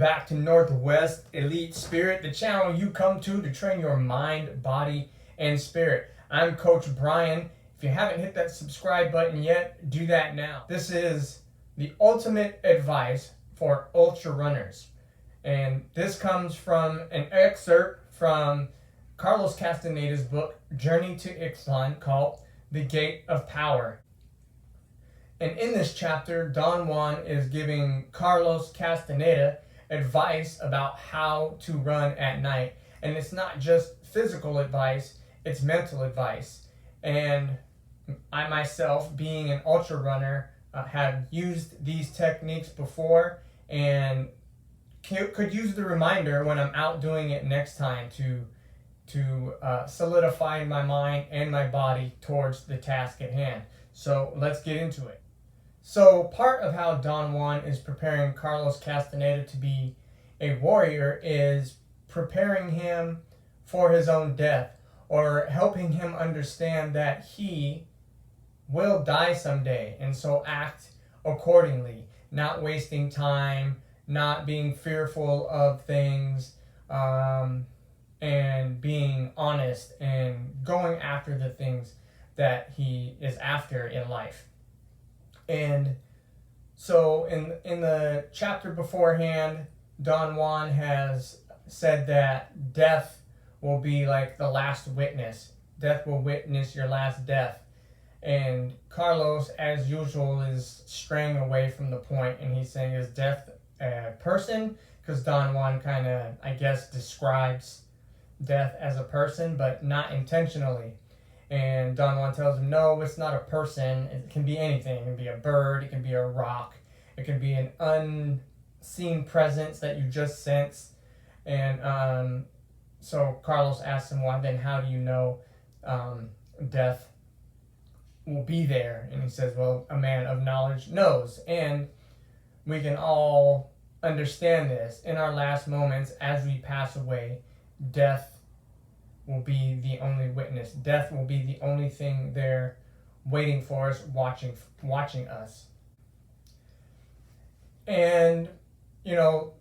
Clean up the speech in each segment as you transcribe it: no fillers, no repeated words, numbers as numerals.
back to Northwest Elite Spirit, the channel you come to train your mind, body, and spirit. I'm Coach Brian. If you haven't hit that subscribe button yet, do that now. This is the ultimate advice for ultra runners. And this comes from an excerpt from Carlos Castaneda's book, Journey to Ixtlan, called The Gait of Power. And in this chapter, Don Juan is giving Carlos Castaneda advice about how to run at night. And it's not just physical advice, it's mental advice. And I myself, being an ultra runner, have used these techniques before and could use the reminder when I'm out doing it next time to solidify my mind and my body towards the task at hand. So let's get into it. So part of how Don Juan is preparing Carlos Castaneda to be a warrior is preparing him for his own death, or helping him understand that he will die someday, and so act accordingly, not wasting time, not being fearful of things, and being honest and going after the things that he is after in life. And so in the chapter beforehand, Don Juan has said that death will be like the last witness. Death will witness your last death. And Carlos, as usual, is straying away from the point, and he's saying, is death a person? Because Don Juan kind of, I guess, describes death as a person, but not intentionally. And Don Juan tells him, no, it's not a person. It can be anything. It can be a bird. It can be a rock. It can be an unseen presence that you just sense. And so Carlos asks him, well, then how do you know death will be there? And he says, well, a man of knowledge knows. And we can all understand this. In our last moments, as we pass away, death will be the only witness. Death will be the only thing there waiting for us, watching us. And, you know,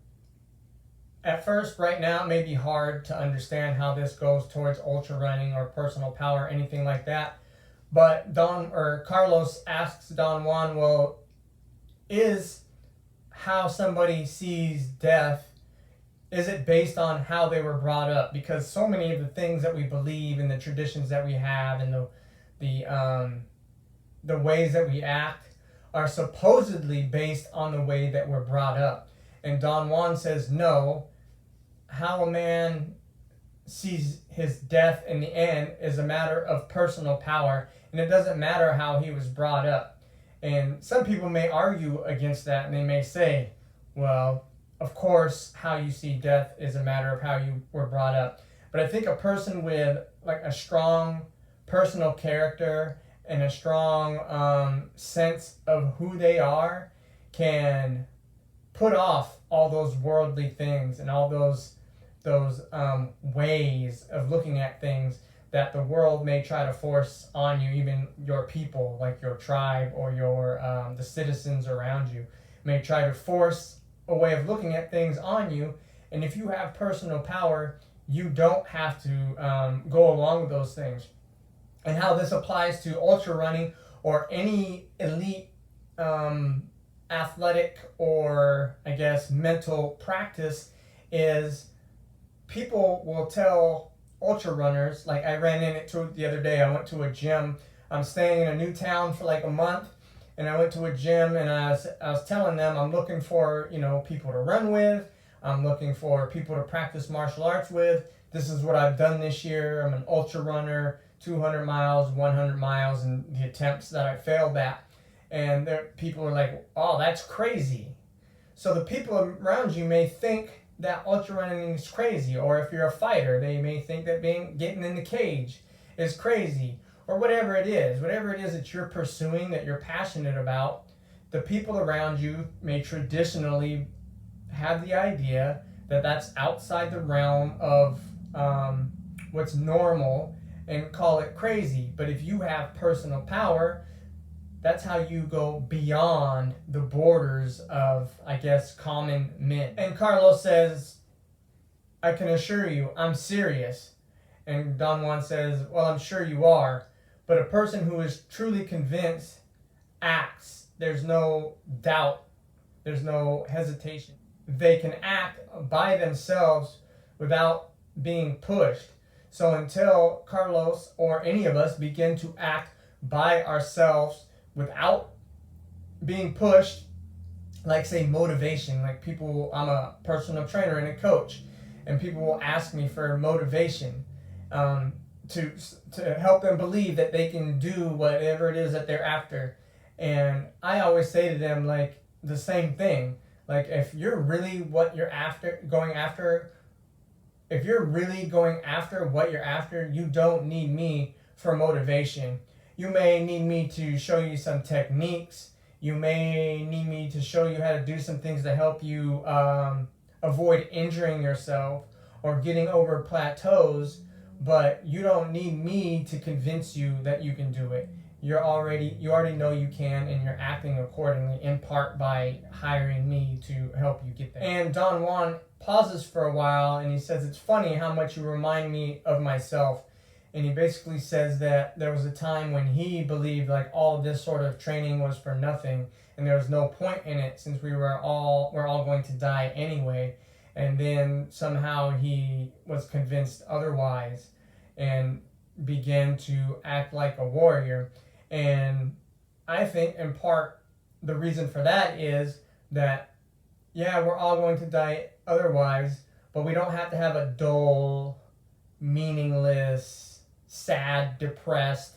at first, right now, it may be hard to understand how this goes towards ultra running or personal power, anything like that. But Carlos asks Don Juan, well, is how somebody sees death, is it based on how they were brought up? Because so many of the things that we believe and the traditions that we have and the ways that we act are supposedly based on the way that we're brought up. And Don Juan says, no, how a man sees his death in the end is a matter of personal power, and it doesn't matter how he was brought up. And some people may argue against that, and they may say, well, of course, how you see death is a matter of how you were brought up. But I think a person with like a strong personal character and a strong sense of who they are can put off all those worldly things and all those ways of looking at things that the world may try to force on you. Even your people, like your tribe or your the citizens around you, may try to force a way of looking at things on you. And if you have personal power, you don't have to go along with those things. And how this applies to ultra running or any elite athletic or, I guess, mental practice is people will tell ultra runners, like I ran into it the other day. I went to a gym. I'm staying in a new town for like a month, and I went to a gym, and I was telling them I'm looking for, people to run with. I'm looking for people to practice martial arts with. This is what I've done this year. I'm an ultra runner, 200 miles, 100 miles, and the attempts that I failed at. And people are like, oh, that's crazy. So the people around you may think that ultra running is crazy, or if you're a fighter, they may think that getting in the cage is crazy, or whatever it is that you're pursuing, that you're passionate about. The people around you may traditionally have the idea that that's outside the realm of what's normal and call it crazy. But if you have personal power, That's how you go beyond the borders of, I guess, common men. And Carlos says, I can assure you, I'm serious. And Don Juan says, well, I'm sure you are. But a person who is truly convinced acts. There's no doubt. There's no hesitation. They can act by themselves without being pushed. So until Carlos or any of us begin to act by ourselves without being pushed, like say motivation, like people, I'm a personal trainer and a coach, and people will ask me for motivation to help them believe that they can do whatever it is that they're after. And I always say to them like the same thing. Like if you're really what you're after, if you're really going after what you're after, you don't need me for motivation. You may need me to show you some techniques. You may need me to show you how to do some things to help you avoid injuring yourself or getting over plateaus, but you don't need me to convince you that you can do it. You already know you can, and you're acting accordingly, in part by hiring me to help you get there. And Don Juan pauses for a while, and he says, it's funny how much you remind me of myself. And he basically says that there was a time when he believed like all of this sort of training was for nothing, and there was no point in it since we're all going to die anyway. And then somehow he was convinced otherwise and began to act like a warrior. And I think in part the reason for that is that, yeah, we're all going to die otherwise, but we don't have to have a dull, meaningless, sad, depressed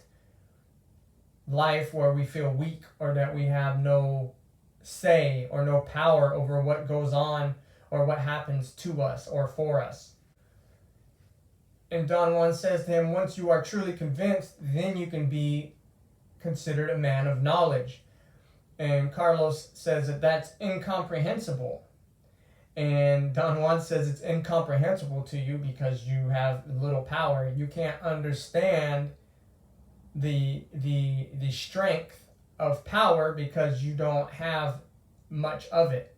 life where we feel weak or that we have no say or no power over what goes on or what happens to us or for us. And Don Juan says to him, once you are truly convinced, then you can be considered a man of knowledge. And Carlos says that that's incomprehensible. And Don Juan says it's incomprehensible to you because you have little power. You can't understand the strength of power because you don't have much of it.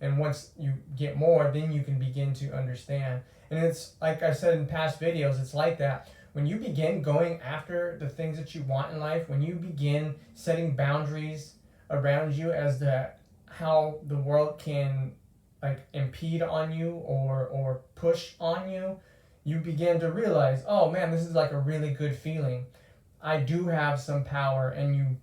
And once you get more, then you can begin to understand. And it's like I said in past videos, it's like that. When you begin going after the things that you want in life, when you begin setting boundaries around you as to how the world can like impede on you or push on you, you begin to realize, oh man, this is like a really good feeling. I do have some power, and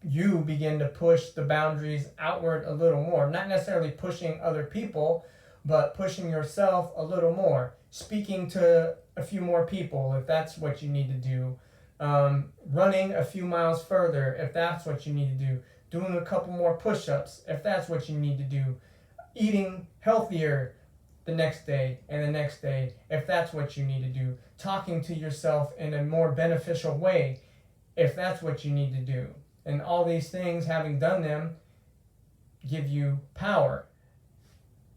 you begin to push the boundaries outward a little more. Not necessarily pushing other people, but pushing yourself a little more. Speaking to a few more people if that's what you need to do. Running a few miles further if that's what you need to do. Doing a couple more push-ups if that's what you need to do. Eating healthier the next day and the next day if that's what you need to do. Talking to yourself in a more beneficial way if that's what you need to do. And all these things, having done them, give you power.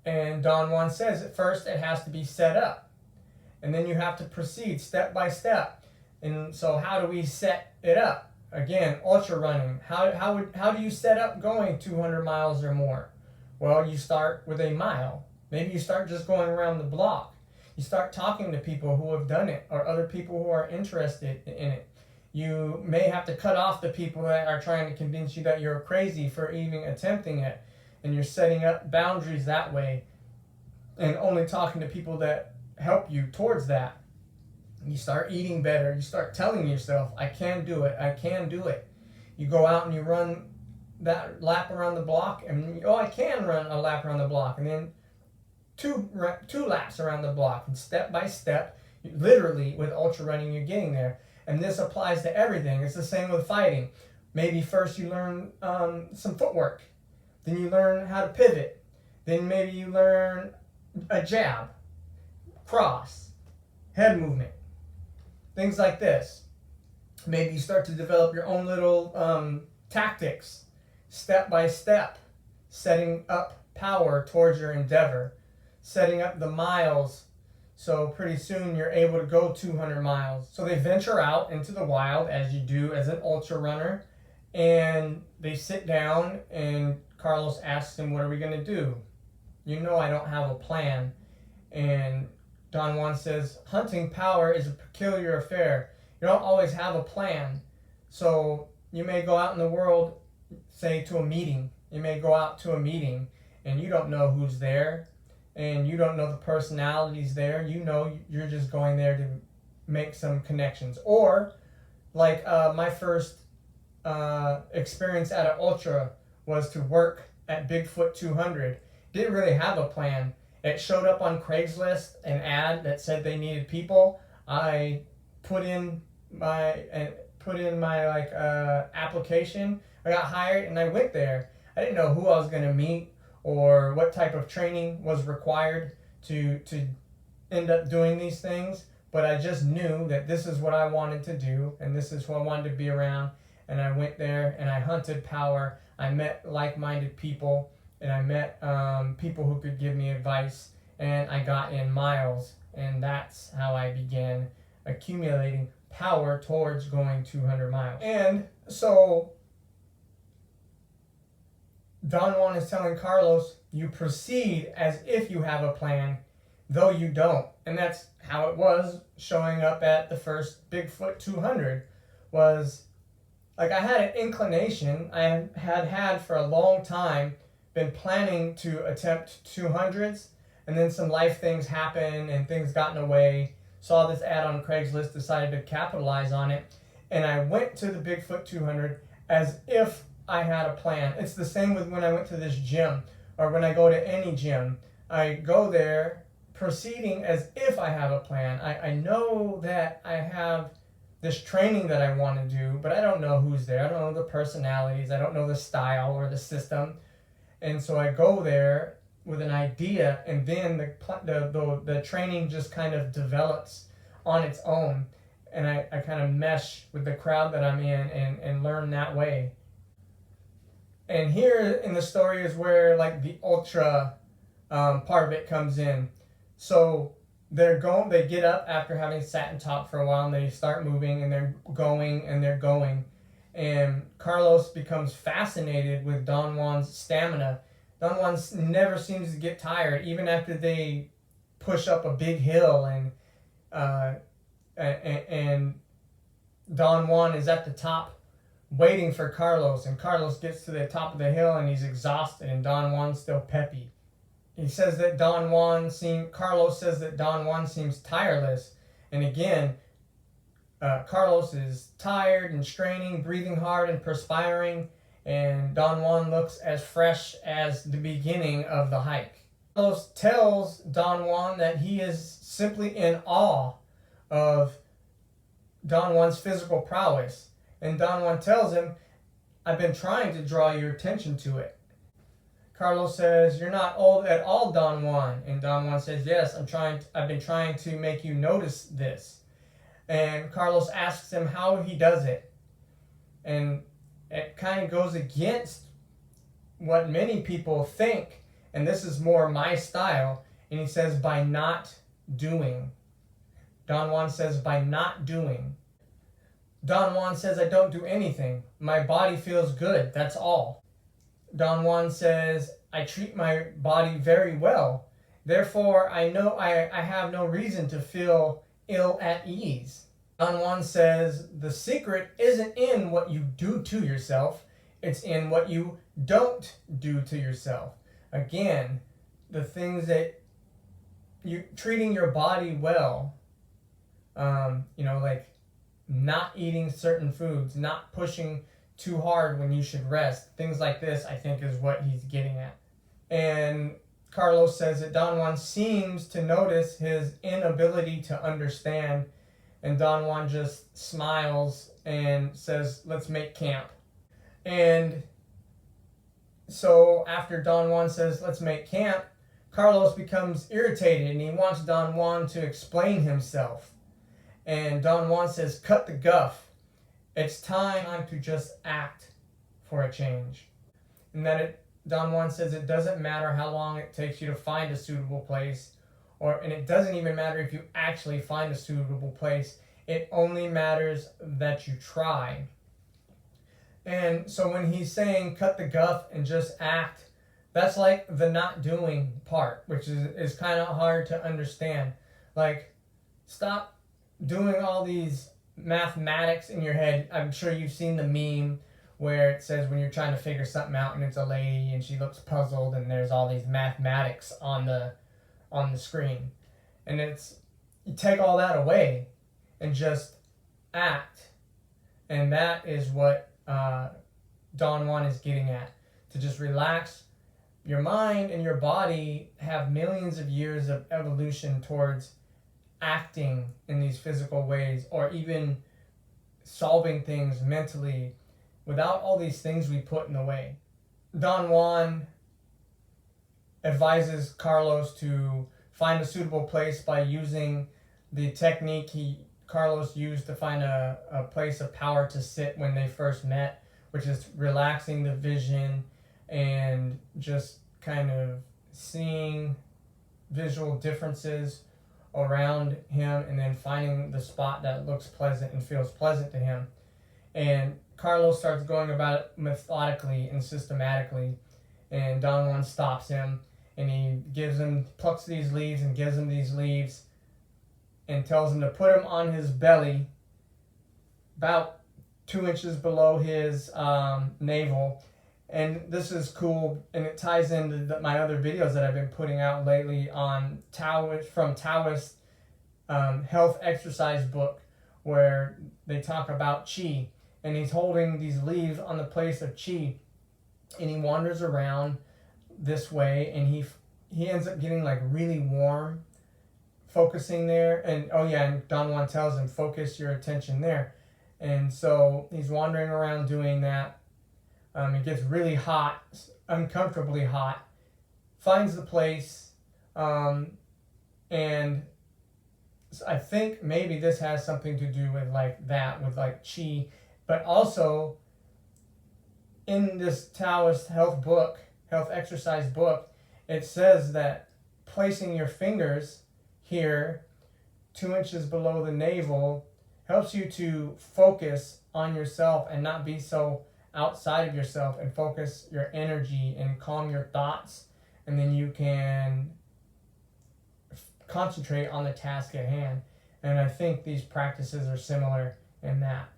And Don Juan says at first it has to be set up. And then you have to proceed step by step. And so how do we set it up? Again, ultra running. How do you set up going 200 miles or more? Well, you start with a mile. Maybe you start just going around the block. You start talking to people who have done it or other people who are interested in it. You may have to cut off the people that are trying to convince you that you're crazy for even attempting it. And you're setting up boundaries that way and only talking to people that help you towards that. You start eating better. You start telling yourself, I can do it. I can do it. You go out and you run that lap around the block, and I can run a lap around the block, and then two laps around the block, and step by step, literally with ultra running, you're getting there. And this applies to everything. It's the same with fighting. Maybe first you learn some footwork. Then you learn how to pivot. Then maybe you learn a jab, cross, head movement, things like this. Maybe you start to develop your own little tactics, step by step, setting up power towards your endeavor, setting up the miles. So pretty soon you're able to go 200 miles. So they venture out into the wild as you do as an ultra runner. And they sit down, and Carlos asks him, what are we going to do? You know I don't have a plan. And Don Juan says, hunting power is a peculiar affair. You don't always have a plan. So you may go out in the world, say to a meeting. You may go out to a meeting and you don't know who's there and you don't know the personalities there. You know you're just going there to make some connections. Or like my first experience at an ultra was to work at Bigfoot 200. Didn't really have a plan. It showed up on Craigslist, an ad that said they needed people. I put in my application. I got hired and I went there. I didn't know who I was going to meet or what type of training was required to end up doing these things, but I just knew that this is what I wanted to do and this is who I wanted to be around. And I went there and I hunted power. I met like-minded people and I met people who could give me advice, and I got in miles, and that's how I began accumulating power towards going 200 miles. And so Don Juan is telling Carlos, you proceed as if you have a plan, though you don't. And that's how it was showing up at the first Bigfoot 200. Was like I had an inclination, I had for a long time, been planning to attempt 200s, and then some life things happened and things got in the way. Saw this ad on Craigslist, decided to capitalize on it, and I went to the Bigfoot 200 as if I had a plan. It's the same with when I went to this gym, or when I go to any gym. I go there proceeding as if I have a plan. I know that I have this training that I want to do, but I don't know who's there. I don't know the personalities. I don't know the style or the system. And so I go there with an idea, and then the training just kind of develops on its own. And I kind of mesh with the crowd that I'm in and learn that way. And here in the story is where like the ultra part of it comes in. So they get up after having sat and talked for a while, and they start moving, and they're going. And Carlos becomes fascinated with Don Juan's stamina. Don Juan never seems to get tired, even after they push up a big hill, and Don Juan is at the top waiting for Carlos, and Carlos gets to the top of the hill and he's exhausted, and Don Juan's still peppy. He says that Carlos says that Don Juan seems tireless, and again, Carlos is tired and straining, breathing hard and perspiring, and Don Juan looks as fresh as the beginning of the hike. Carlos tells Don Juan that he is simply in awe of Don Juan's physical prowess, and Don Juan tells him, I've been trying to draw your attention to it. Carlos says, you're not old at all, Don Juan. And Don Juan says, yes, I've been trying to make you notice this. And Carlos asks him how he does it. And it kind of goes against what many people think. And this is more my style. And he says, by not doing. Don Juan says, by not doing. Don Juan says, I don't do anything. My body feels good, that's all. Don Juan says, I treat my body very well. Therefore, I know I have no reason to feel ill at ease. Don Juan says, the secret isn't in what you do to yourself, it's in what you don't do to yourself. Again, the things that you treating your body well, like not eating certain foods, not pushing too hard when you should rest. Things like this, I think, is what he's getting at. And Carlos says that Don Juan seems to notice his inability to understand, and Don Juan just smiles and says, let's make camp. And so after Don Juan says, let's make camp, Carlos becomes irritated and he wants Don Juan to explain himself. And Don Juan says, cut the guff. It's time to just act for a change. And Don Juan says it doesn't matter how long it takes you to find a suitable place, and it doesn't even matter if you actually find a suitable place. It only matters that you try. And so when he's saying cut the guff and just act, that's like the not doing part, which is kind of hard to understand. Like, stop doing all these mathematics in your head. I'm sure you've seen the meme where it says when you're trying to figure something out and it's a lady and she looks puzzled and there's all these mathematics on the screen. And it's, you take all that away and just act. And that is what Don Juan is getting at. To just relax. Your mind and your body have millions of years of evolution towards acting in these physical ways, or even solving things mentally without all these things we put in the way. Don Juan advises Carlos to find a suitable place by using the technique Carlos used to find a place of power to sit when they first met, which is relaxing the vision and just kind of seeing visual differences around him, and then finding the spot that looks pleasant and feels pleasant to him. And Carlos starts going about it methodically and systematically, and Don Juan stops him, and he plucks these leaves and gives him these leaves and tells him to put him on his belly about 2 inches below his navel. And this is cool, and it ties into my other videos that I've been putting out lately on Taoist health exercise book, where they talk about chi. And he's holding these leaves on the place of chi, and he wanders around this way, and he ends up getting like really warm, focusing there. And and Don Juan tells him, focus your attention there. And so he's wandering around doing that. It gets really hot, uncomfortably hot, finds the place, and I think maybe this has something to do with like that, with like chi, but also in this Taoist health exercise book, it says that placing your fingers here, 2 inches below the navel, helps you to focus on yourself and not be so outside of yourself, and focus your energy and calm your thoughts, and then you can concentrate on the task at hand. And I think these practices are similar in that.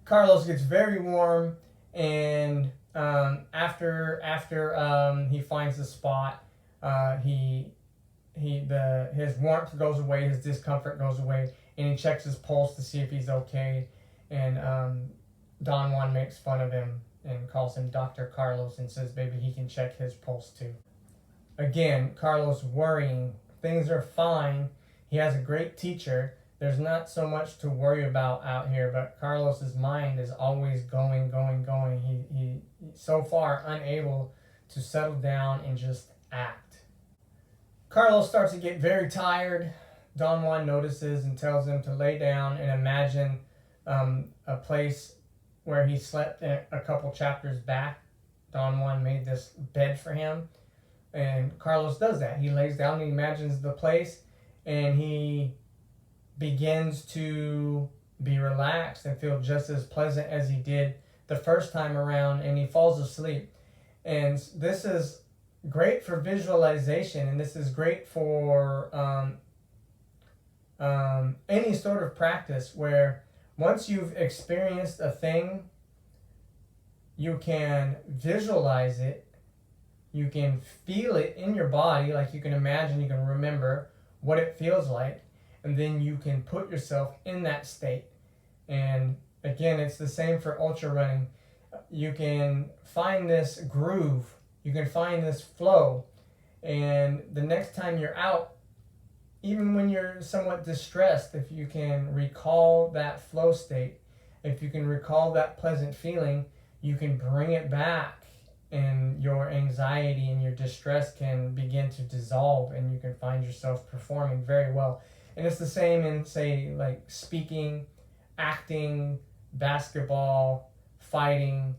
Carlos gets very warm, and after he finds the spot, his warmth goes away, his discomfort goes away, and he checks his pulse to see if he's okay. And Don Juan makes fun of him and calls him Dr. Carlos and says maybe he can check his pulse too. Again, Carlos worrying. Things are fine. He has a great teacher. There's not so much to worry about out here, but Carlos's mind is always going. He's so far unable to settle down and just act. Carlos starts to get very tired. Don Juan notices and tells him to lay down and imagine a place where he slept a couple chapters back. Don Juan made this bed for him, and Carlos does that. He lays down and he imagines the place, and he begins to be relaxed and feel just as pleasant as he did the first time around, and he falls asleep. And this is great for visualization, and this is great for any sort of practice where once you've experienced a thing, you can visualize it, you can feel it in your body, like you can imagine, you can remember what it feels like, and then you can put yourself in that state. And again, it's the same for ultra running. You can find this groove, you can find this flow, and the next time you're out, even when you're somewhat distressed, if you can recall that flow state, if you can recall that pleasant feeling, you can bring it back, and your anxiety and your distress can begin to dissolve, and you can find yourself performing very well. And it's the same in, say, like speaking, acting, basketball, fighting,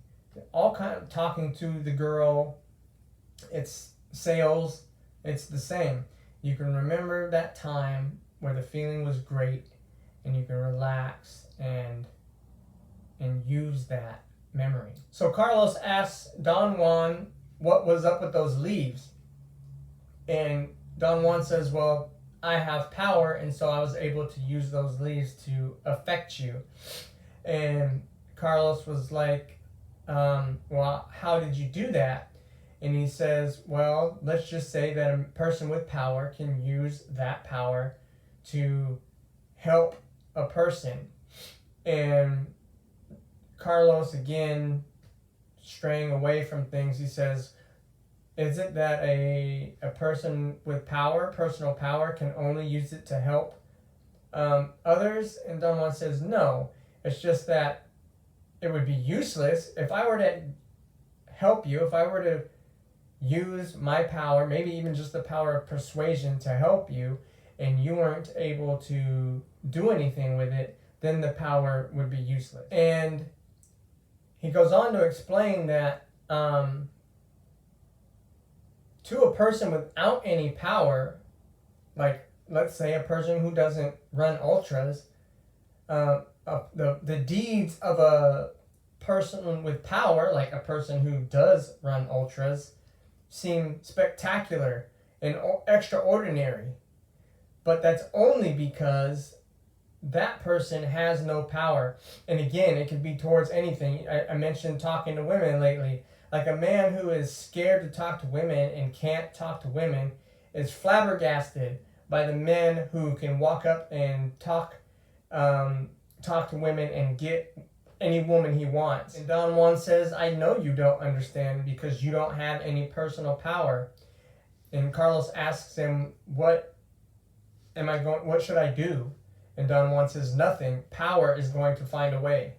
all kind of talking to the girl. It's sales. It's the same. You can remember that time where the feeling was great, and you can relax and use that memory. So Carlos asks Don Juan what was up with those leaves. And Don Juan says, well, I have power, and so I was able to use those leaves to affect you. And Carlos was like, well, how did you do that? And he says, well, let's just say that a person with power can use that power to help a person. And Carlos, again, straying away from things, he says, is it that a person with power, personal power, can only use it to help others? And Don Juan says, no. It's just that it would be useless if I were to help you, if I were to use my power, maybe even just the power of persuasion to help you, and you weren't able to do anything with it, then the power would be useless. And he goes on to explain that to a person without any power, like let's say a person who doesn't run ultras, the deeds of a person with power, like a person who does run ultras, seem spectacular and extraordinary. But that's only because that person has no power. And again, it could be towards anything. I mentioned talking to women lately. Like a man who is scared to talk to women and can't talk to women is flabbergasted by the men who can walk up and talk to women and get any woman he wants. And Don Juan says, I know you don't understand because you don't have any personal power. And Carlos asks him, what should I do? And Don Juan says, nothing. Power is going to find a way.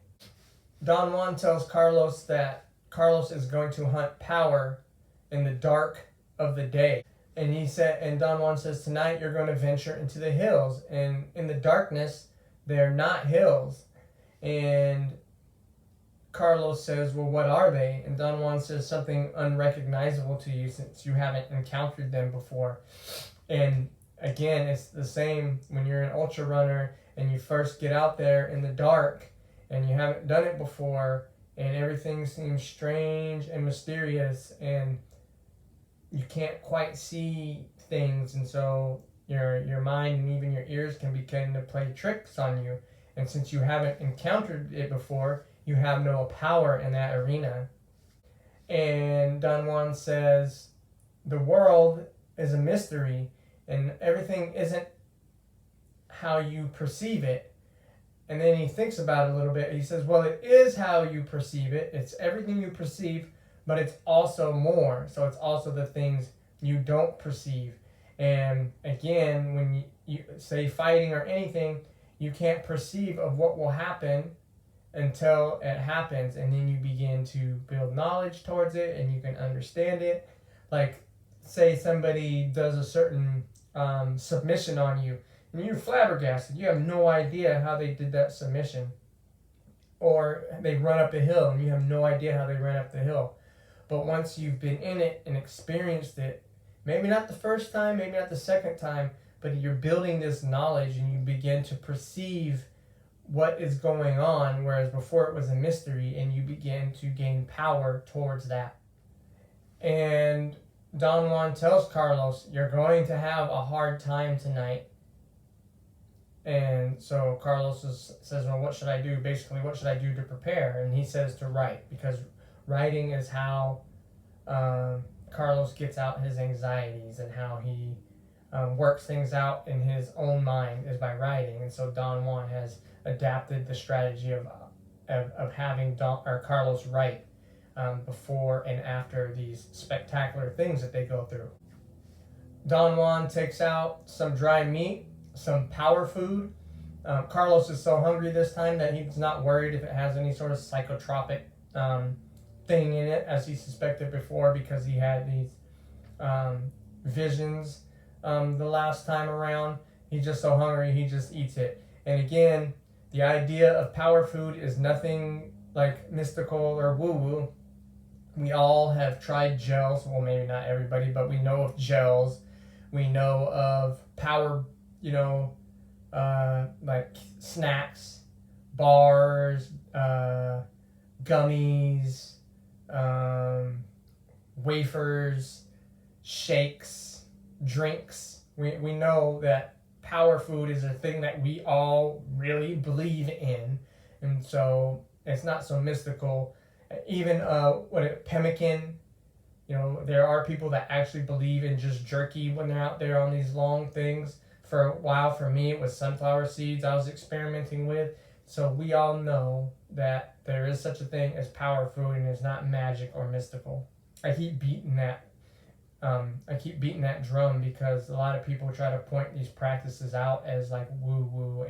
Don Juan tells Carlos that Carlos is going to hunt power in the dark of the day. And Don Juan says, tonight you're going to venture into the hills. And in the darkness, they're not hills. And Carlos says, well, what are they? And Don Juan says, something unrecognizable to you since you haven't encountered them before. And again, it's the same when you're an ultra runner and you first get out there in the dark and you haven't done it before, and everything seems strange and mysterious, and you can't quite see things, and so your mind and even your ears can begin to play tricks on you. And since you haven't encountered it before, you have no power in that arena. And Don Juan says, the world is a mystery, and everything isn't how you perceive it. And then he thinks about it a little bit. He says, well, it is how you perceive it. It's everything you perceive, but it's also more. So it's also the things you don't perceive. And again, when you say fighting or anything, you can't perceive of what will happen until it happens. And then you begin to build knowledge towards it and you can understand it. Like, say somebody does a certain submission on you, and you're flabbergasted. You have no idea how they did that submission. Or they run up a hill and you have no idea how they ran up the hill. But once you've been in it and experienced it, maybe not the first time, maybe not the second time, but you're building this knowledge and you begin to perceive what is going on, whereas before it was a mystery, and you begin to gain power towards that. And Don Juan tells Carlos, you're going to have a hard time tonight. And so Carlos says, well, what should I do? Basically, what should I do to prepare? And he says to write, because writing is how Carlos gets out his anxieties and how he works things out in his own mind is by writing. And so Don Juan has adapted the strategy of having Carlos write before and after these spectacular things that they go through. Don Juan takes out some dry meat, some power food. Carlos is so hungry this time that he's not worried if it has any sort of psychotropic thing in it, as he suspected before, because he had these visions the last time around. He's just so hungry, he just eats it. And again, the idea of power food is nothing like mystical or woo-woo. We all have tried gels. Well, maybe not everybody, but we know of gels. We know of power, like snacks, bars, gummies, wafers, shakes, drinks. We know that power food is a thing that we all really believe in, and so it's not so mystical. Even pemmican, there are people that actually believe in just jerky when they're out there on these long things. For a while, for me, it was sunflower seeds I was experimenting with. So we all know that there is such a thing as power food, and it's not magic or mystical. I keep beating that drum because a lot of people try to point these practices out as like woo woo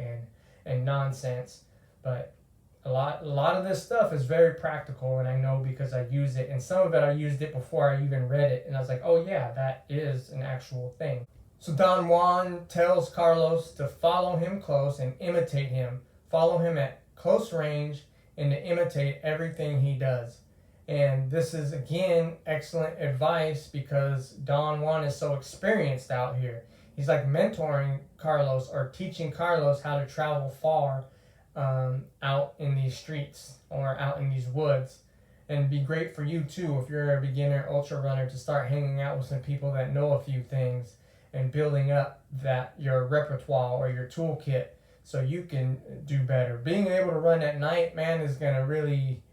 and nonsense, but a lot of this stuff is very practical, and I know because I use it, and some of it I used it before I even read it, and I was like, oh yeah, that is an actual thing. So Don Juan tells Carlos to follow him close and imitate him, follow him at close range, and to imitate everything he does. And this is, again, excellent advice because Don Juan is so experienced out here. He's like mentoring Carlos or teaching Carlos how to travel far out in these streets or out in these woods. And it'd be great for you, too, if you're a beginner ultra runner, to start hanging out with some people that know a few things and building up your repertoire or your toolkit so you can do better. Being able to run at night, man, is going to really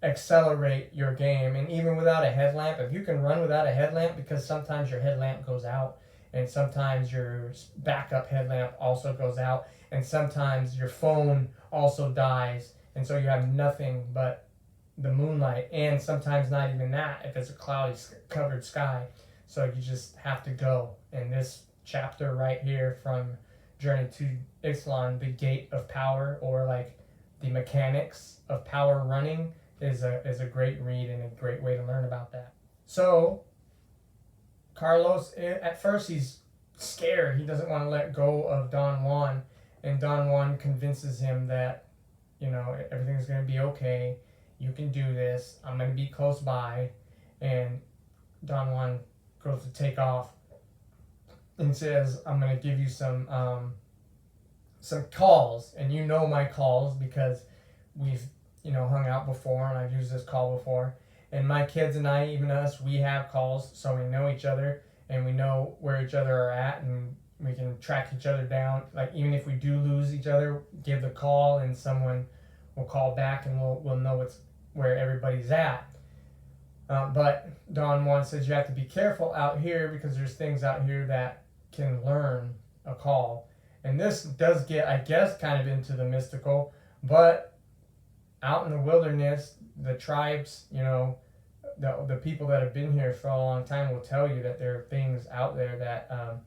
accelerate your game. And even without a headlamp, if you can run without a headlamp, because sometimes your headlamp goes out and sometimes your backup headlamp also goes out and sometimes your phone also dies, and so you have nothing but the moonlight, and sometimes not even that if it's a cloudy covered sky. So you just have to go. And this chapter right here from Journey to Ixtlan, the Gait of Power, or like the mechanics of power running, is a great read and a great way to learn about that. So Carlos, at first he's scared. He doesn't want to let go of Don Juan, and Don Juan convinces him that, everything's going to be okay. You can do this. I'm going to be close by. And Don Juan goes to take off and says, I'm going to give you some calls. And you know my calls because we've hung out before, and I've used this call before. And my kids and I, even us, we have calls, so we know each other, and we know where each other are at, and we can track each other down. Like, even if we do lose each other, give the call, and someone will call back, and we'll know where everybody's at. But Don Juan says you have to be careful out here because there's things out here that can learn a call. And this does get, I guess, kind of into the mystical, but out in the wilderness, the tribes, the people that have been here for a long time will tell you that there are things out there that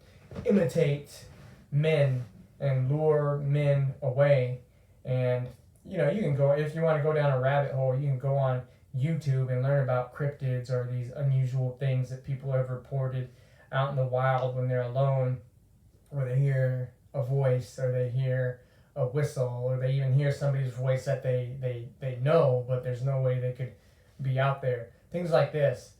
imitate men and lure men away. And, you can go, if you want to go down a rabbit hole, you can go on YouTube and learn about cryptids or these unusual things that people have reported out in the wild when they're alone, or they hear a voice, or they hear a whistle, or they even hear somebody's voice that they know, but there's no way they could be out there. Things like this.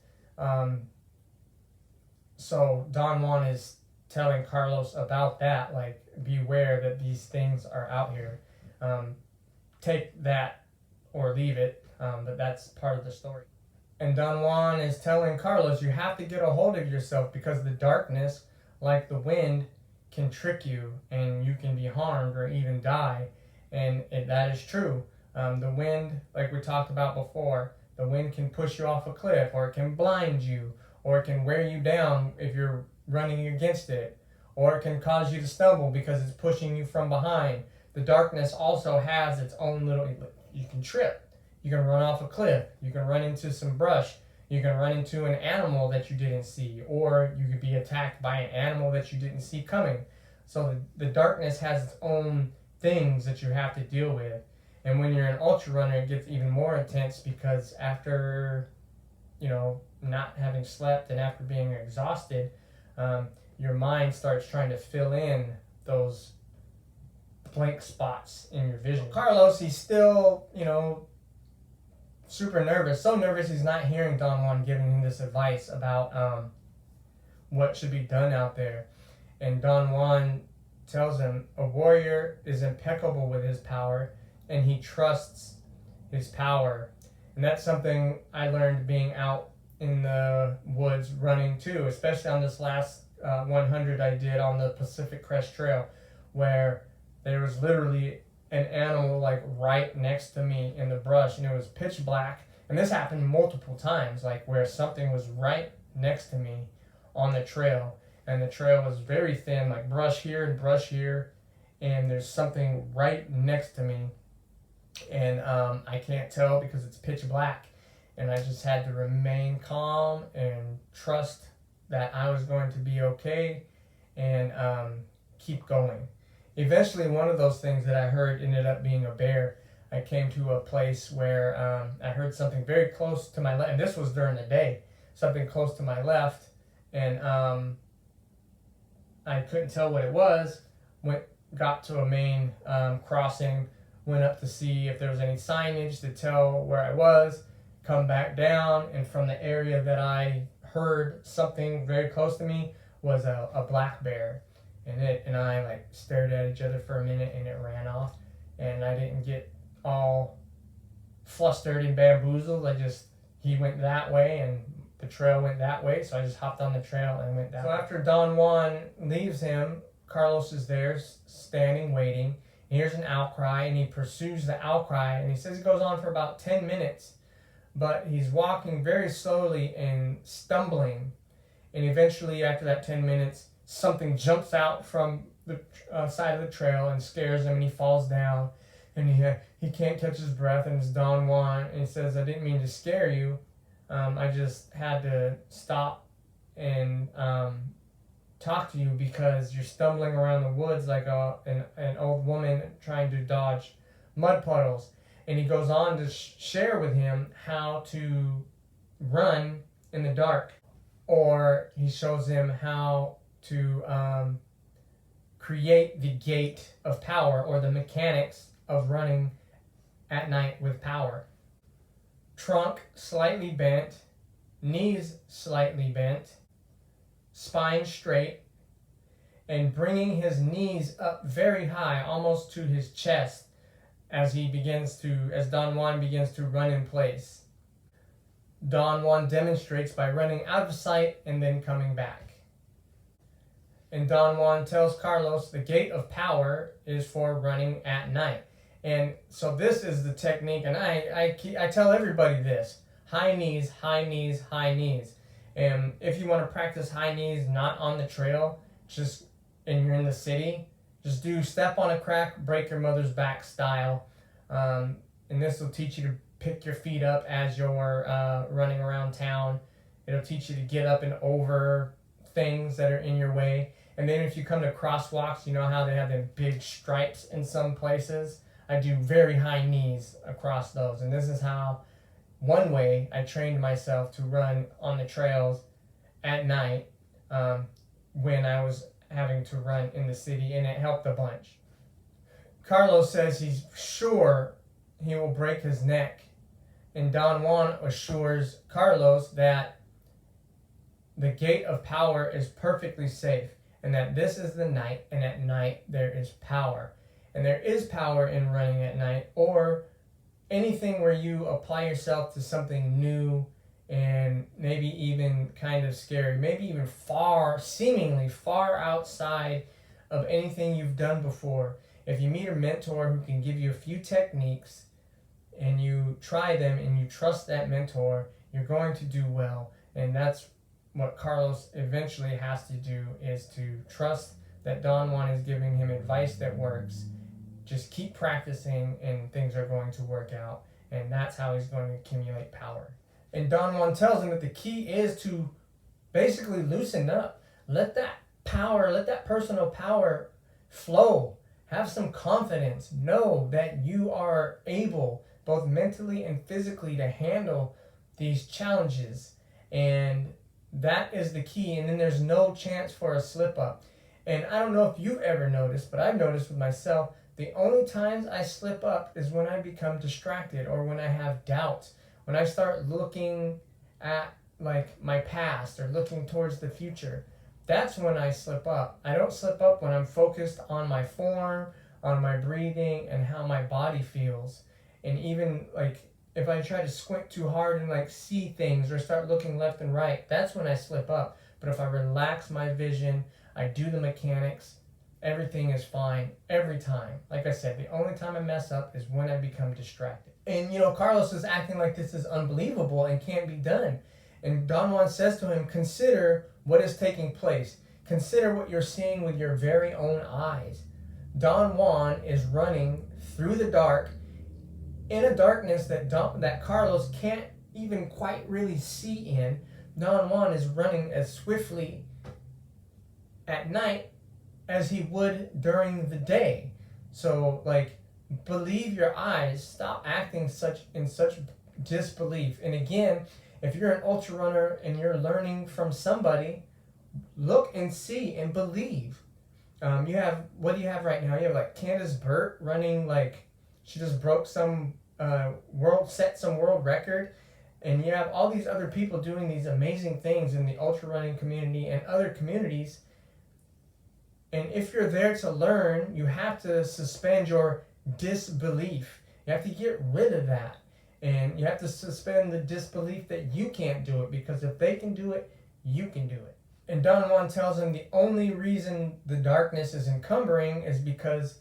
So Don Juan is telling Carlos about that, like, beware that these things are out here. Take that or leave it, but that's part of the story. And Don Juan is telling Carlos, you have to get a hold of yourself because the darkness, like the wind, can trick you and you can be harmed or even die. And that is true. The wind, like we talked about before, the wind can push you off a cliff, or it can blind you, or it can wear you down if you're running against it, or it can cause you to stumble because it's pushing you from behind. The darkness also has its own you can trip, you can run off a cliff, you can run into some brush, you can run into an animal that you didn't see, or you could be attacked by an animal that you didn't see coming. So the darkness has its own things that you have to deal with. And when you're an ultra runner, it gets even more intense because after, not having slept and after being exhausted, your mind starts trying to fill in those blank spots in your vision. Carlos, he's still, super nervous. So nervous he's not hearing Don Juan giving him this advice about what should be done out there. And Don Juan tells him a warrior is impeccable with his power, and he trusts his power. And that's something I learned being out in the woods running too, especially on this last 100 I did on the Pacific Crest Trail, where there was literally an animal like right next to me in the brush, and it was pitch black. And this happened multiple times, like where something was right next to me on the trail, and the trail was very thin, like brush here and brush here, and there's something right next to me, and I can't tell because it's pitch black, and I just had to remain calm and trust that I was going to be okay, and keep going. Eventually, one of those things that I heard ended up being a bear. I came to a place where I heard something very close to my left, and this was during the day, something close to my left, and I couldn't tell what it was. Got to a main crossing, went up to see if there was any signage to tell where I was, come back down, and from the area that I heard something very close to me was a black bear. And it and I like stared at each other for a minute, and it ran off, and I didn't get all flustered and bamboozled. He went that way and the trail went that way, so I just hopped on the trail and went that way. So after Don Juan leaves him, Carlos is there standing waiting. He hears an outcry, and he pursues the outcry, and he says it goes on for about 10 minutes, but he's walking very slowly and stumbling, and eventually after that 10 minutes something jumps out from the side of the trail and scares him, and he falls down, and he can't catch his breath, and it's Don Juan, and he says, "I didn't mean to scare you. I just had to stop and talk to you because you're stumbling around the woods like an old woman trying to dodge mud puddles." And he goes on to share with him how to run in the dark, or he shows him how to create the gait of power, or the mechanics of running at night with power. Trunk slightly bent, knees slightly bent, spine straight, and bringing his knees up very high, almost to his chest, as Don Juan begins to run in place. Don Juan demonstrates by running out of sight and then coming back. And Don Juan tells Carlos the gait of power is for running at night. And so this is the technique, and I tell everybody this: high knees, high knees, high knees. And if you want to practice high knees not on the trail, and you're in the city, just do step on a crack, break your mother's back style. And this will teach you to pick your feet up as you're running around town. It'll teach you to get up and over things that are in your way. And then if you come to crosswalks, you know how they have them big stripes in some places? I do very high knees across those. And this is how, one way I trained myself to run on the trails at night when I was having to run in the city, and it helped a bunch. Carlos says he's sure he will break his neck, and Don Juan assures Carlos that the gate of power is perfectly safe, and that this is the night, and at night there is power. And there is power in running at night, or anything where you apply yourself to something new and maybe even kind of scary, maybe even seemingly far outside of anything you've done before. If you meet a mentor who can give you a few techniques and you try them and you trust that mentor, you're going to do well. And that's what Carlos eventually has to do, is to trust that Don Juan is giving him advice that works. Just keep practicing and things are going to work out. And that's how he's going to accumulate power. And Don Juan tells him that the key is to basically loosen up. Let that personal power flow. Have some confidence. Know that you are able, both mentally and physically, to handle these challenges. And that is the key. And then there's no chance for a slip up. And I don't know if you've ever noticed, but I've noticed with myself, the only times I slip up is when I become distracted, or when I have doubts. When I start looking at like my past or looking towards the future, that's when I slip up. I don't slip up when I'm focused on my form, on my breathing, and how my body feels. And even like if I try to squint too hard and like see things or start looking left and right, that's when I slip up. But if I relax my vision, I do the mechanics, everything is fine every time. Like I said, the only time I mess up is when I become distracted. And Carlos is acting like this is unbelievable and can't be done. And Don Juan says to him, consider what is taking place. Consider what you're seeing with your very own eyes. Don Juan is running through the dark in a darkness that Carlos can't even quite really see in. Don Juan is running as swiftly at night as he would during the day. So, like, believe your eyes. Stop acting in such disbelief. And again, if you're an ultra runner and you're learning from somebody, look and see and believe. What do you have right now? You have like Candace Burt running, like she just broke some world record, and you have all these other people doing these amazing things in the ultra running community and other communities. And if you're there to learn, you have to suspend your disbelief. You have to get rid of that. And you have to suspend the disbelief that you can't do it, because if they can do it, you can do it. And Don Juan tells him the only reason the darkness is encumbering is because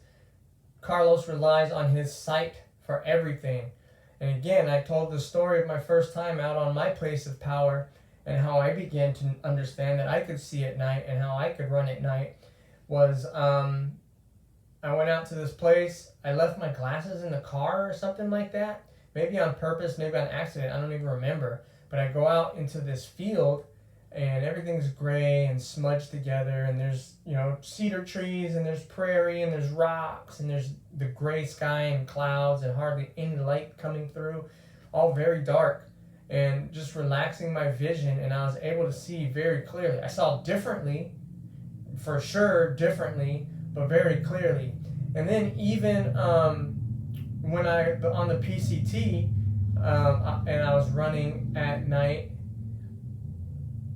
Carlos relies on his sight for everything. And again, I told the story of my first time out on my place of power and how I began to understand that I could see at night and how I could run at night. Was I went out to this place. I left my glasses in the car or something like that. Maybe on purpose, maybe on accident. I don't even remember. But I go out into this field and everything's gray and smudged together, and there's cedar trees, and there's prairie, and there's rocks, and there's the gray sky and clouds and hardly any light coming through, all very dark. And just relaxing my vision, and I was able to see very clearly. I saw differently, for sure differently, but very clearly. And then even when on the PCT and I was running at night,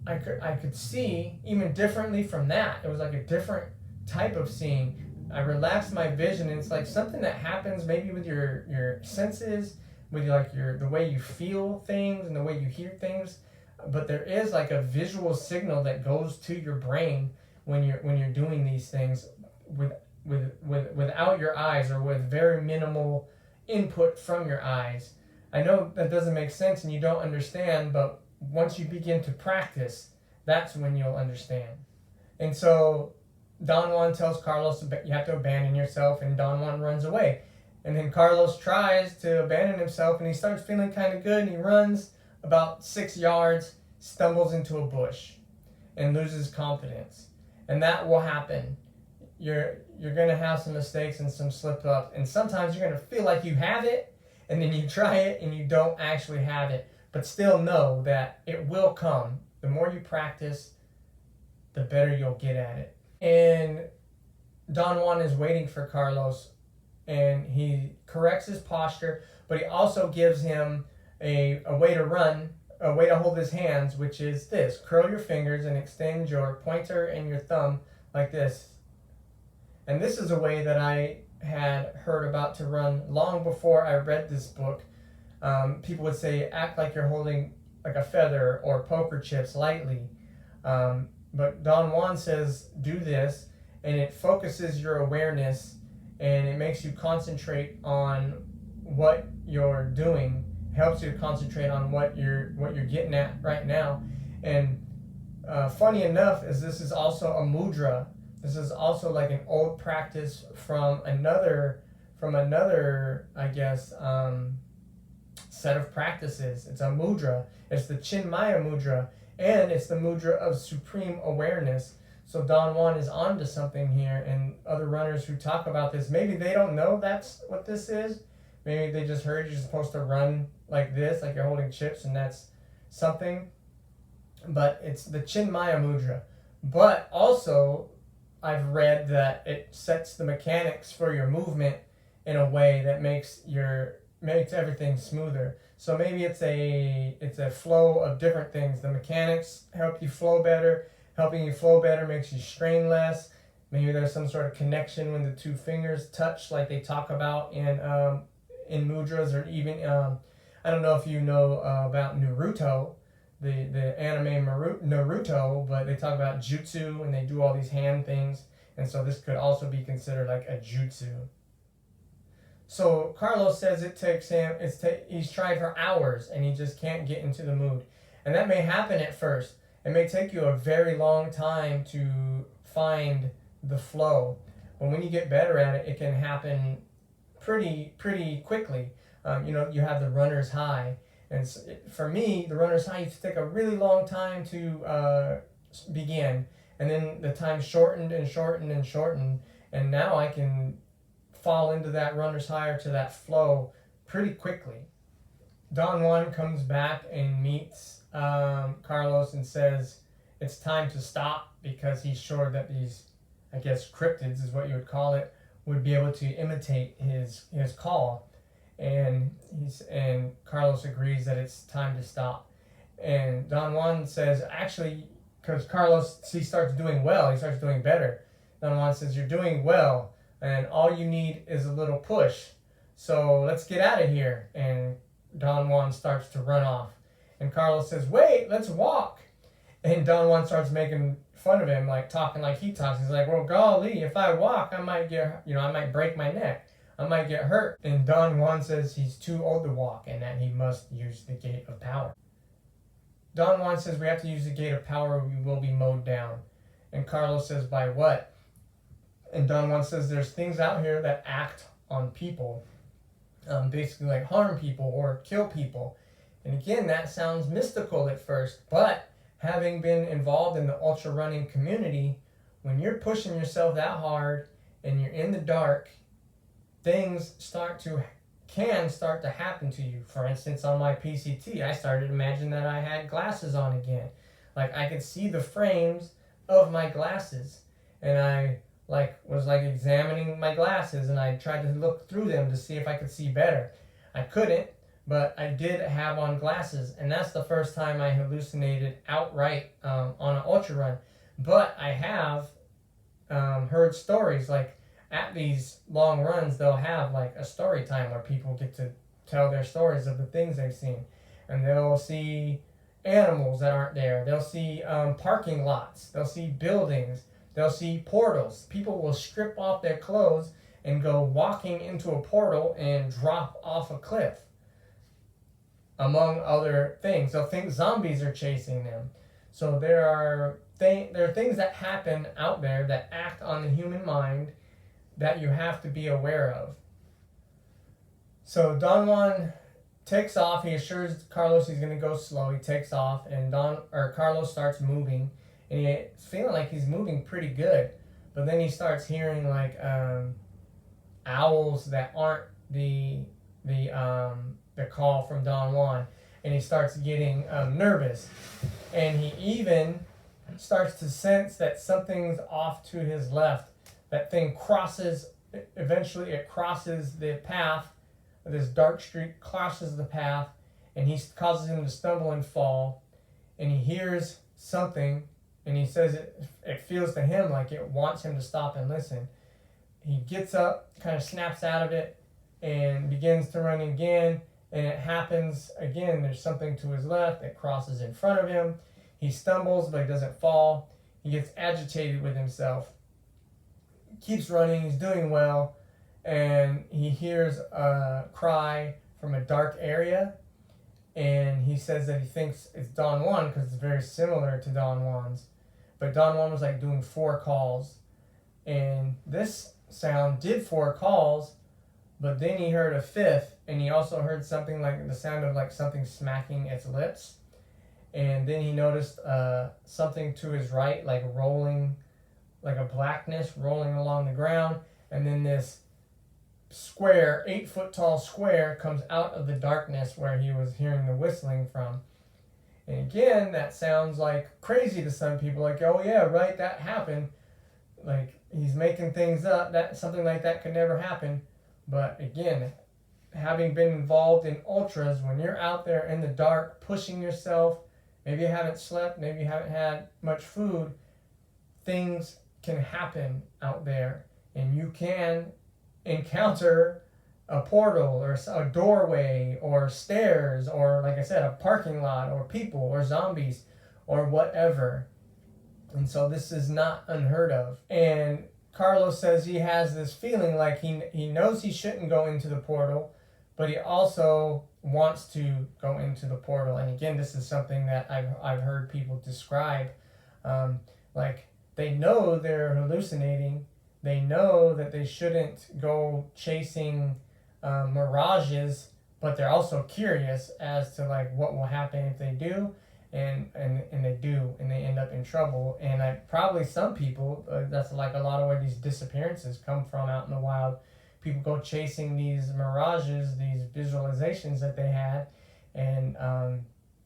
I could see even differently from that. It was like a different type of seeing. I relaxed my vision, and it's like something that happens maybe with your senses, with the way you feel things and the way you hear things. But there is like a visual signal that goes to your brain when you're doing these things without your eyes, or with very minimal input from your eyes. I know that doesn't make sense and you don't understand, but once you begin to practice, that's when you'll understand. And so Don Juan tells Carlos you have to abandon yourself, and Don Juan runs away. And then Carlos tries to abandon himself, and he starts feeling kind of good, and he runs about 6 yards, stumbles into a bush, and loses confidence. And that will happen. You're going to have some mistakes and some slip-ups, and sometimes you're going to feel like you have it, and then you try it, and you don't actually have it. But still know that it will come. The more you practice, the better you'll get at it. And Don Juan is waiting for Carlos, and he corrects his posture, but he also gives him a way to run, a way to hold his hands, which is this. Curl your fingers and extend your pointer and your thumb like this. And this is a way that I had heard about to run long before I read this book. People would say, act like you're holding like a feather or poker chips lightly. But Don Juan says, do this, and it focuses your awareness, and it makes you concentrate on what you're doing, helps you to concentrate on what you're getting at right now. And funny enough, is this is also a mudra. This is also like an old practice from another, I guess, set of practices. It's a mudra. It's the Chinmaya mudra, and it's the mudra of supreme awareness. So Don Juan is onto something here, and other runners who talk about this, maybe they don't know that's what this is. Maybe they just heard you're supposed to run like this, like you're holding chips, and that's something. But it's the Chinmaya mudra. But also, I've read that it sets the mechanics for your movement in a way that makes everything smoother. So maybe it's a flow of different things. The mechanics help you flow better. Helping you flow better makes you strain less. Maybe there's some sort of connection when the two fingers touch, like they talk about in in mudras, or even I don't know if you know about Naruto, the anime Naruto, but they talk about jutsu and they do all these hand things, and so this could also be considered like a jutsu. So Carlos says it takes him, he's tried for hours and he just can't get into the mood. And that may happen at first. It may take you a very long time to find the flow. But when you get better at it, it can happen pretty quickly. You have the runner's high. And for me, the runner's high used to take a really long time to begin. And then the time shortened and shortened and shortened. And now I can fall into that runner's high or to that flow pretty quickly. Don Juan comes back and meets Carlos and says it's time to stop, because he's sure that these, I guess, cryptids is what you would call it, would be able to imitate his call. And Carlos agrees that it's time to stop. And Don Juan says, actually, because Carlos, he starts doing well, he starts doing better. Don Juan says, you're doing well, and all you need is a little push. So let's get out of here. And Don Juan starts to run off. And Carlos says, wait, let's walk. And Don Juan starts making fun of him, like talking like he talks. He's like, well, golly, if I walk, I might break my neck. I might get hurt. And Don Juan says he's too old to walk and that he must use the Gait of Power. Don Juan says we have to use the Gait of Power or we will be mowed down. And Carlos says, by what? And Don Juan says there's things out here that act on people, basically like harm people or kill people. And again, that sounds mystical at first, but having been involved in the ultra running community, when you're pushing yourself that hard and you're in the dark, things can start to happen to you. For instance, on my PCT, I started to imagine that I had glasses on again. Like I could see the frames of my glasses, and I was examining my glasses, and I tried to look through them to see if I could see better. I couldn't, but I did have on glasses, and that's the first time I hallucinated outright on an ultra run. But I have heard stories, like at these long runs, they'll have like a story time where people get to tell their stories of the things they've seen, and they'll see animals that aren't there. They'll see parking lots. They'll see buildings. They'll see portals. People will strip off their clothes and go walking into a portal and drop off a cliff, among other things. They'll think zombies are chasing them. So there are things that happen out there that act on the human mind that you have to be aware of. So Don Juan takes off. He assures Carlos he's going to go slow. He takes off, and Carlos starts moving. And he's feeling like he's moving pretty good. But then he starts hearing like owls that aren't the call from Don Juan. And he starts getting nervous. And he even starts to sense that something's off to his left. That thing eventually it crosses the path. This dark streak crosses the path. And he causes him to stumble and fall. And he hears something. And he says it feels to him like it wants him to stop and listen. He gets up, kind of snaps out of it, and begins to run again. And it happens again. There's something to his left that crosses in front of him. He stumbles, but he doesn't fall. He gets agitated with himself. Keeps running. He's doing well. And he hears a cry from a dark area. And he says that he thinks it's Don Juan because it's very similar to Don Juan's. But Don Juan was like doing 4 calls. And this sound did 4 calls, but then he heard a 5th, and he also heard something like the sound of like something smacking its lips. And then he noticed something to his right, like rolling, like a blackness rolling along the ground. And then this square, 8-foot tall square, comes out of the darkness where he was hearing the whistling from. And again, that sounds like crazy to some people, like, oh yeah, right, that happened. Like, he's making things up, that something like that could never happen. But again, having been involved in ultras, when you're out there in the dark, pushing yourself, maybe you haven't slept, maybe you haven't had much food, things can happen out there. And you can encounter a portal or a doorway or stairs or, like I said, a parking lot or people or zombies or whatever. And so this is not unheard of. And Carlos says he has this feeling like he knows he shouldn't go into the portal, but he also wants to go into the portal. And again, this is something that I've heard people describe. Like they know they're hallucinating. They know that they shouldn't go chasing mirages, but they're also curious as to like what will happen if they do. And they do, and they end up in trouble. And probably some people, that's like a lot of where these disappearances come from out in the wild. People go chasing these mirages, these visualizations that they had, and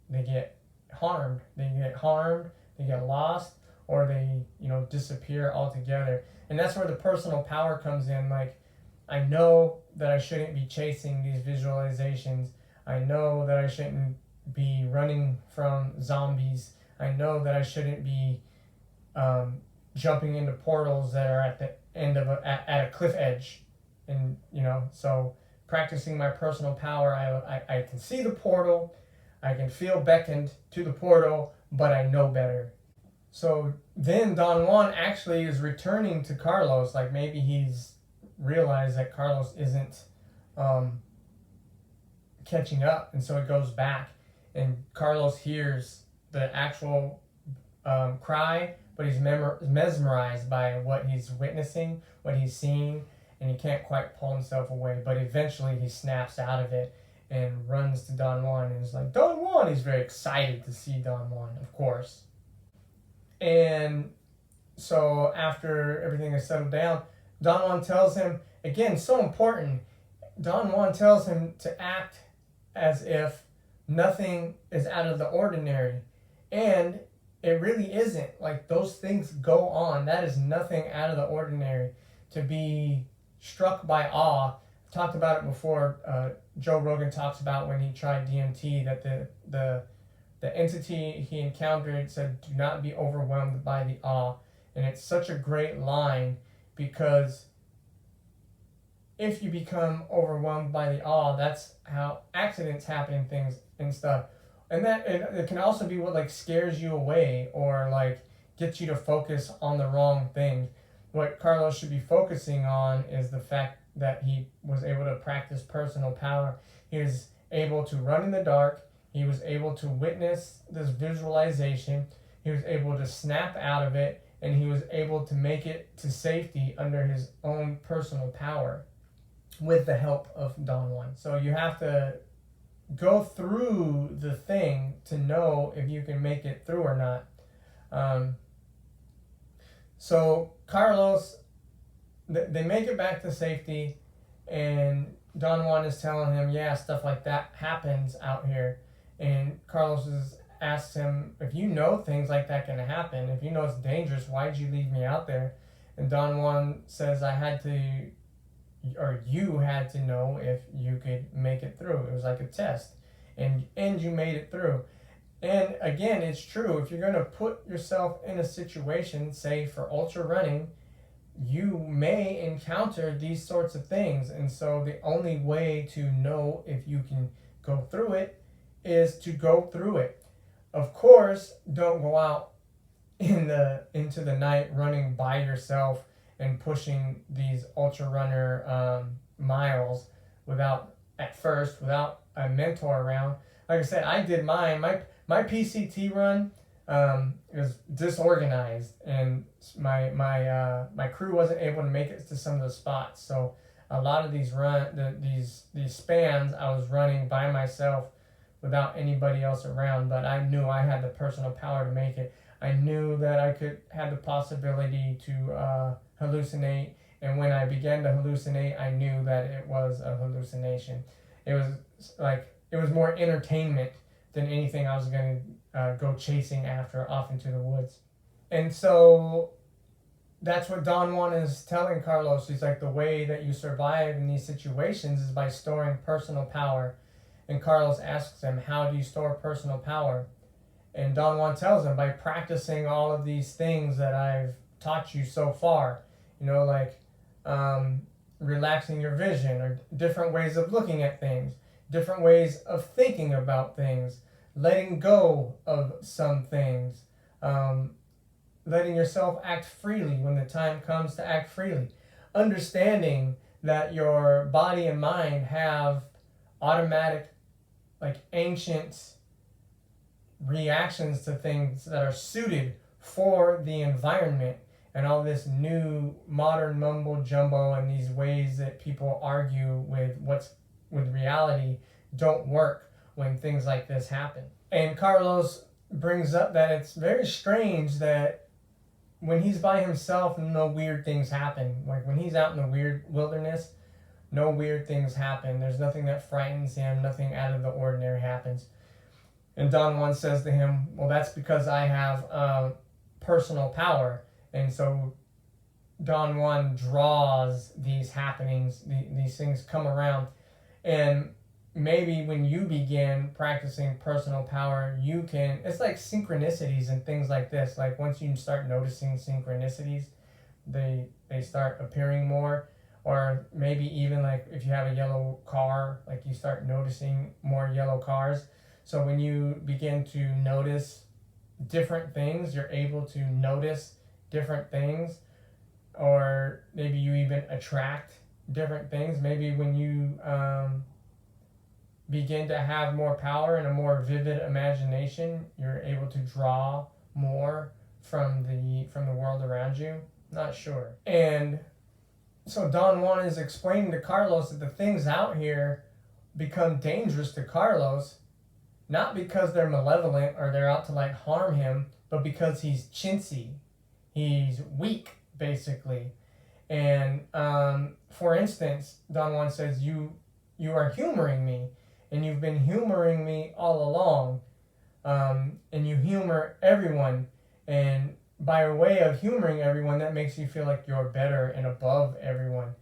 they get harmed. They get lost, or they disappear altogether. And that's where the personal power comes in. Like, I know that I shouldn't be chasing these visualizations. I know that I shouldn't be running from zombies. I know that I shouldn't be jumping into portals that are at the end of at a cliff edge. And so practicing my personal power, I can see the portal, I can feel beckoned to the portal, but I know better. So then Don Juan actually is returning to Carlos. Like maybe he's realized that Carlos isn't catching up, and so it goes back. And Carlos hears the actual cry, but he's mesmerized by what he's witnessing, what he's seeing, and he can't quite pull himself away. But eventually he snaps out of it and runs to Don Juan and is like, Don Juan! He's very excited to see Don Juan, of course. And so after everything is settled down, Don Juan tells him, again, so important, Don Juan tells him to act as if nothing is out of the ordinary. And it really isn't. Like, those things go on. That is nothing out of the ordinary. To be struck by awe. I talked about it before. Joe Rogan talks about when he tried DMT, that the entity he encountered said, do not be overwhelmed by the awe. And it's such a great line, because if you become overwhelmed by the awe, that's how accidents happen and things and stuff. And that it can also be what like scares you away, or like gets you to focus on the wrong things. What Carlos should be focusing on is the fact that he was able to practice personal power. He was able to run in the dark. He was able to witness this visualization. He was able to snap out of it, and he was able to make it to safety under his own personal power with the help of Don Juan. So you have to go through the thing to know if you can make it through or not. So Carlos, they make it back to safety, and Don Juan is telling him, yeah, stuff like that happens out here. And Carlos asks him, if you know things like that can happen, if you know it's dangerous, why'd you leave me out there? And Don Juan says, you had to know if you could make it through. It was like a test, and you made it through. And again, it's true. If you're going to put yourself in a situation, say for ultra running, you may encounter these sorts of things. And so the only way to know if you can go through it is to go through it. Of course, don't go out into the night running by yourself and pushing these ultra runner miles without a mentor around. Like I said, I did mine. My PCT run was disorganized, and my crew wasn't able to make it to some of the spots. So a lot of these these spans I was running by myself without anybody else around. But I knew I had the personal power to make it. I knew that I could have the possibility to hallucinate, and when I began to hallucinate, I knew that it was a hallucination. It was more entertainment than anything I was going to go chasing after off into the woods. And so that's what Don Juan is telling Carlos. He's like, the way that you survive in these situations is by storing personal power. And Carlos asks him, how do you store personal power? And Don Juan tells him, by practicing all of these things that I've taught you so far. relaxing your vision, or different ways of looking at things, different ways of thinking about things, letting go of some things, letting yourself act freely when the time comes to act freely, understanding that your body and mind have automatic, like ancient reactions to things that are suited for the environment, and all this new modern mumbo jumbo and these ways that people argue with reality don't work when things like this happen. And Carlos brings up that it's very strange that when he's by himself, no weird things happen. Like when he's out in the weird wilderness, no weird things happen. There's nothing that frightens him, nothing out of the ordinary happens. And Don Juan says to him, well, that's because I have personal power. And so Don Juan draws these happenings, these things come around. And maybe when you begin practicing personal power, you can, it's like synchronicities and things like this. Like once you start noticing synchronicities, they start appearing more. Or maybe even like if you have a yellow car, like you start noticing more yellow cars. So when you begin to notice different things, you're able to notice different things, or maybe you even attract different things. Maybe when you begin to have more power and a more vivid imagination, you're able to draw more from the world around you. Not sure. And so Don Juan is explaining to Carlos that the things out here become dangerous to Carlos, not because they're malevolent or they're out to like harm him, but because he's chintzy. He's weak, basically. And for instance, Don Juan says, you are humoring me, and you've been humoring me all along. And you humor everyone, and by way of humoring everyone, that makes you feel like you're better and above everyone.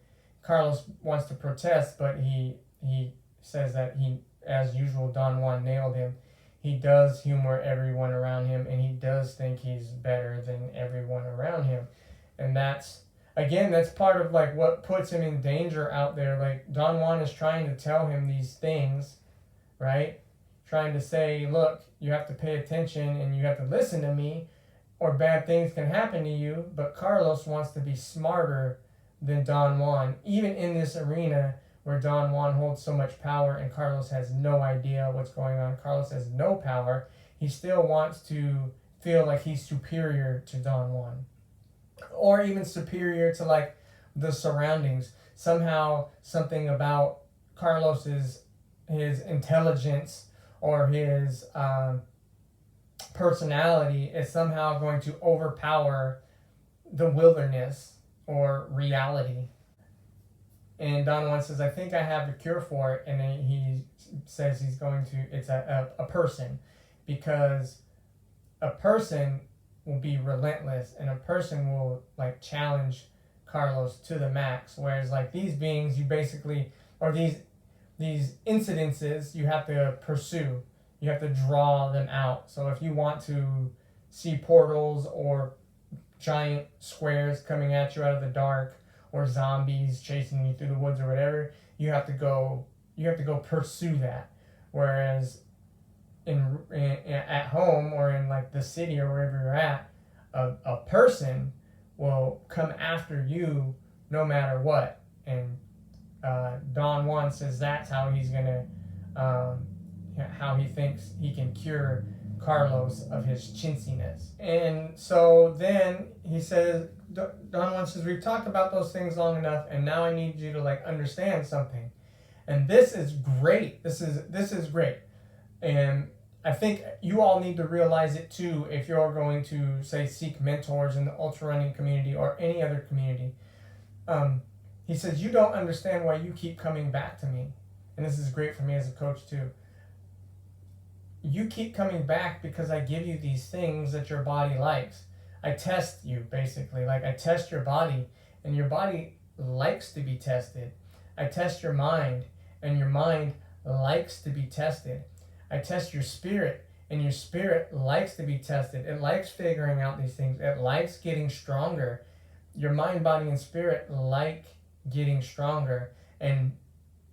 Carlos wants to protest, but he says that he, as usual, Don Juan nailed him. He does humor everyone around him, and he does think he's better than everyone around him. And that's part of like what puts him in danger out there. Like Don Juan is trying to tell him these things, right? Trying to say, look, you have to pay attention and you have to listen to me, or bad things can happen to you. But Carlos wants to be smarter than Don Juan, even in this arena where Don Juan holds so much power and Carlos has no idea what's going on. Carlos has no power. He still wants to feel like he's superior to Don Juan, or even superior to like the surroundings. Somehow something about Carlos's his intelligence or his personality is somehow going to overpower the wilderness or reality. And Don Juan says, I think I have the cure for it. And then he says it's a person, because a person will be relentless and a person will like challenge Carlos to the max. Whereas like these beings, you basically, or these incidences, you have to pursue. You have to draw them out. So if you want to see portals or giant squares coming at you out of the dark, or zombies chasing you through the woods or whatever, you have to go pursue that. Whereas at home or in like the city or wherever you're at, a person will come after you no matter what. And Don Juan says that's how he's gonna how he thinks he can cure Carlos of his chintziness. And so then he says, Don Juan says, we've talked about those things long enough, and now I need you to like understand something. And this is great. This is great. And I think you all need to realize it too if you're going to, say, seek mentors in the ultra running community or any other community. He says, you don't understand why you keep coming back to me. And this is great for me as a coach too. You keep coming back because I give you these things that your body likes. I test you, basically. Like I test your body, and your body likes to be tested. I test your mind, and your mind likes to be tested. I test your spirit, and your spirit likes to be tested. It likes figuring out these things. It likes getting stronger. Your mind, body, and spirit like getting stronger. And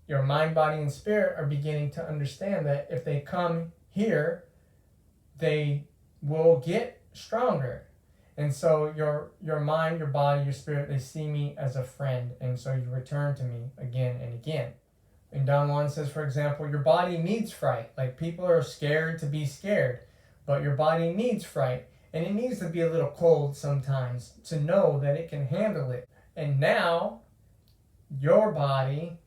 your mind, body, and spirit are beginning to understand that if they come here, they will get stronger. And so your mind, your body, your spirit, they see me as a friend. And so you return to me again and again. And Don Juan says, for example, your body needs fright. Like, people are scared to be scared, but your body needs fright. And it needs to be a little cold sometimes to know that it can handle it. And now, your body,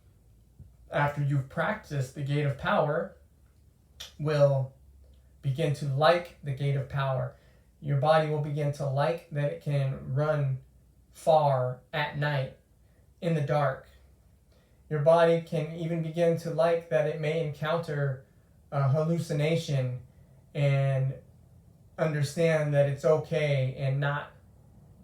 after you've practiced the Gait of Power, will begin to like the Gait of Power. Your body will begin to like that it can run far at night, in the dark. Your body can even begin to like that it may encounter a hallucination and understand that it's okay and not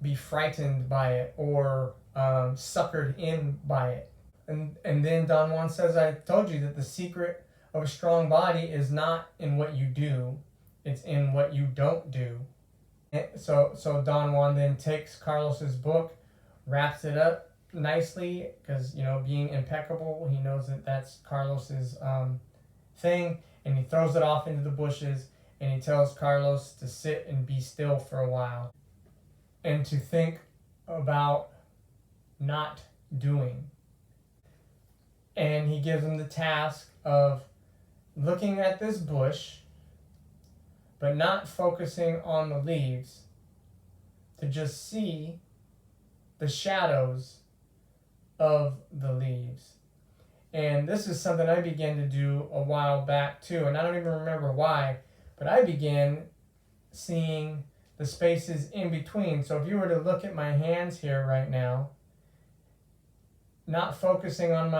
be frightened by it or suckered in by it. And then Don Juan says, I told you that the secret of a strong body is not in what you do, it's in what you don't do. And so Don Juan then takes Carlos's book, wraps it up nicely, because, you know, being impeccable, he knows that that's Carlos's thing, and he throws it off into the bushes, and he tells Carlos to sit and be still for a while and to think about not doing. And he gives him the task of looking at this bush, but not focusing on the leaves, to just see the shadows of the leaves. And this is something I began to do a while back too, and I don't even remember why, but I began seeing the spaces in between. So if you were to look at my hands here right now, not focusing on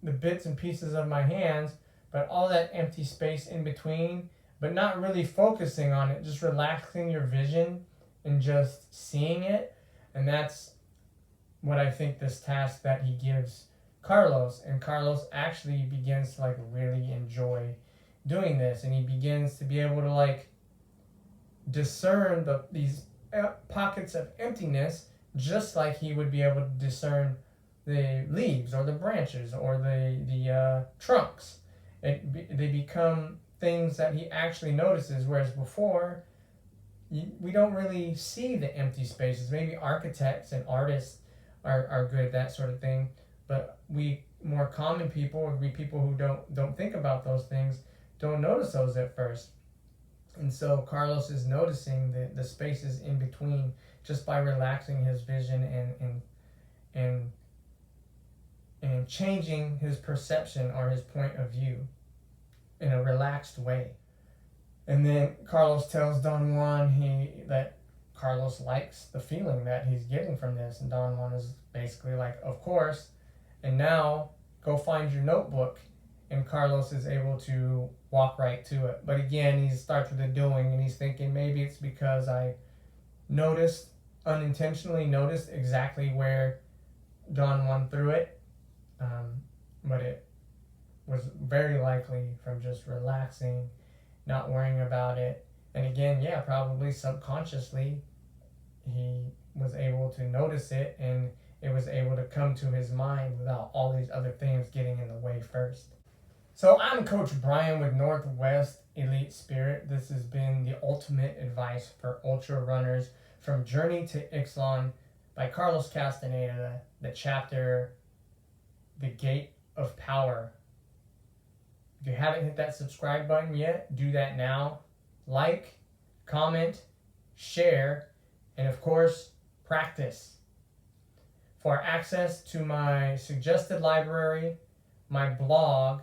the bits and pieces of my hands, but all that empty space in between, but not really focusing on it, just relaxing your vision and just seeing it. And that's what I think this task that he gives Carlos. And Carlos actually begins to really enjoy doing this, and he begins to be able to discern these pockets of emptiness, just like he would be able to discern the leaves or the branches or the trunks. They become things that he actually notices, whereas before we don't really see the empty spaces. Maybe architects and artists are good at that sort of thing, but we more common people, or we people who don't think about those things, don't notice those at first. And so Carlos is noticing the spaces in between just by relaxing his vision and changing his perception or his point of view in a relaxed way. And then Carlos tells Don Juan that Carlos likes the feeling that he's getting from this, and Don Juan is basically like, of course, and now go find your notebook. And Carlos is able to walk right to it. But again, he starts with the doing, and he's thinking maybe it's because I unintentionally noticed exactly where Don Juan threw it. But it was very likely from just relaxing, not worrying about it. And again, probably subconsciously, he was able to notice it, and it was able to come to his mind without all these other things getting in the way first. So I'm Coach Brian with Northwest Elite Spirit. This has been the ultimate advice for ultra runners, from Journey to Ixtlan by Carlos Castaneda, the chapter, The Gait of Power. If you haven't hit that subscribe button yet, do that now. Like, comment, share, and of course, practice. For access to my suggested library, my blog,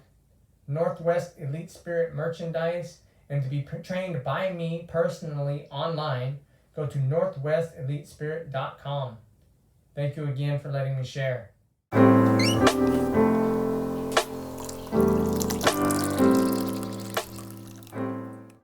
Northwest Elite Spirit merchandise, and to be trained by me personally online, go to northwestelitespirit.com. Thank you again for letting me share.